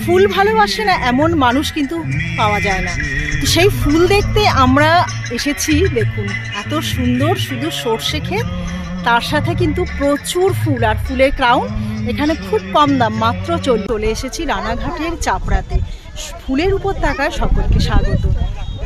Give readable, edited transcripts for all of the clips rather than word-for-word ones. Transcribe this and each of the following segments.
ফুল ভালোবাসে না এমন মানুষ কিন্তু পাওয়া যায় না। তো সেই ফুল দেখতে আমরা এসেছি। দেখুন এত সুন্দর, শুধু সর্ষে ক্ষেত, তার সাথে কিন্তু প্রচুর ফুল আর ফুলের ক্রাউন। এখানে খুব কম দাম, মাত্র চলে এসেছি রানাঘাটের চাপড়াতে। ফুলের উপর তাকায় সকলকে স্বাগত।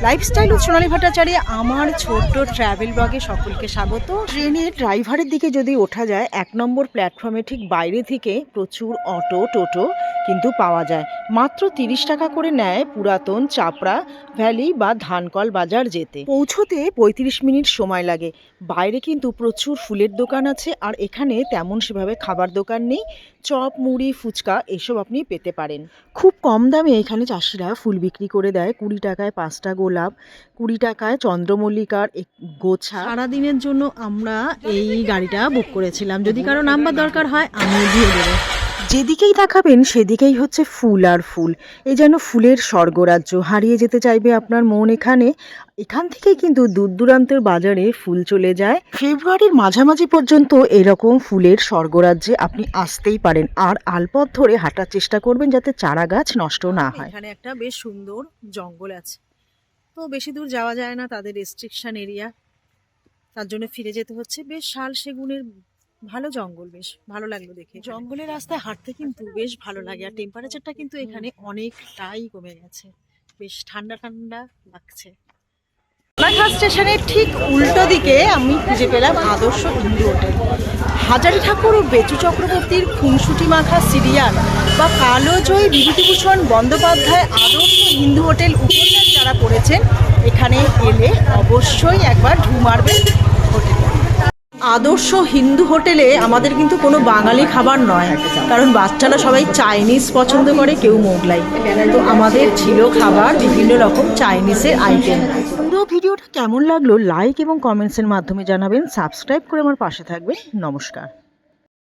লাইফস্টাইল উইথ সোনালী ভট্টাচার্য আমার ছোট্ট ট্রাভেল ব্লগে সকলকে স্বাগত। ট্রেনের ড্রাইভারের দিকে যদি ওঠা যায়, 1 নম্বর প্ল্যাটফর্মে ঠিক বাইরে থেকে প্রচুর অটো টোটো কিন্তু পাওয়া যায়। মাত্র 30 টাকা করে নেয় পুরাতন চাপড়া ভ্যালি বা ধানকল বাজার যেতে। পৌঁছতে 35 মিনিট সময় লাগে। বাইরে কিন্তু প্রচুর ফুলের দোকান আছে, আর এখানে তেমন সেভাবে খাবার দোকান নেই। চপ, মুড়ি, ফুচকা এসব আপনি পেতে পারেন। খুব কম দামে এখানে চাষিরা ফুল বিক্রি করে দেয়। 20 টাকায় 5টা গোলাপ, 20 টাকায় চন্দ্রমল্লিকার গোছা। সারাদিনের জন্য আমরা এই গাড়িটা বুক করেছিলাম। যদি কারো নাম্বার দরকার হয় আমি দিয়ে দেবো। যেদিকেই তাকাবেন সেদিকেই হচ্ছে ফুল আর ফুল। এই যেন ফুলের স্বর্গরাজ্য। হারিয়ে যেতে চাইবে আপনার মন এখানে। এখান থেকেই কিন্তু দূর দূরান্তের বাজারে ফুল চলে যায়। ফেব্রুয়ারির মাঝামাঝি পর্যন্ত এরকম ফুলের স্বর্গরাজ্যে আপনি আসতেই পারেন। আর আলপথ ধরে হাঁটার চেষ্টা করবেন যাতে চারা গাছ নষ্ট না হয়। এখানে একটা বেশ সুন্দর জঙ্গল আছে, তো বেশি দূর যাওয়া যায় না, তাদের রেস্ট্রিকশন এরিয়া, তার জন্য ফিরে যেতে হচ্ছে। বেশ শাল সেগুনের ভালো জঙ্গল, বেশ ভালো লাগলো দেখে। জঙ্গলের রাস্তায় হাঁটতে কিন্তু বেশ ভালো লাগে। আর টেম্পারেচারটা কিন্তু এখানে অনেকটাই কমে গেছে, বেশ ঠান্ডা ঠান্ডা লাগছে। রানাঘাট স্টেশনের ঠিক উল্টো দিকে আমি খুঁজে পেলাম আদর্শ হিন্দু হোটেল। হাজারি ঠাকুর ও বেচু চক্রবর্তীর খুনসুটি মাখা সিরিয়াল বা কালোজয়ী বিভূতিভূষণ বন্দ্যোপাধ্যায় আদর্শ হিন্দু হোটেল উপন্যাস যারা পড়েছেন, এখানে এলে অবশ্যই একবার ঢু মারবেন হোটেলে। আদর্শ হিন্দু হোটেলে আমাদের কিন্তু কোনো বাঙালি খাবার নয়, কারণ বাচ্চারা সবাই চাইনিজ পছন্দ করে, কেউ মোগলাই। তো আমাদের ছিল খাবার বিভিন্ন রকম চাইনিজের আইটেম। পুরো ভিডিওটা কেমন লাগলো লাইক এবং কমেন্টসের মাধ্যমে জানাবেন। সাবস্ক্রাইব করে আমার পাশে থাকবেন। নমস্কার।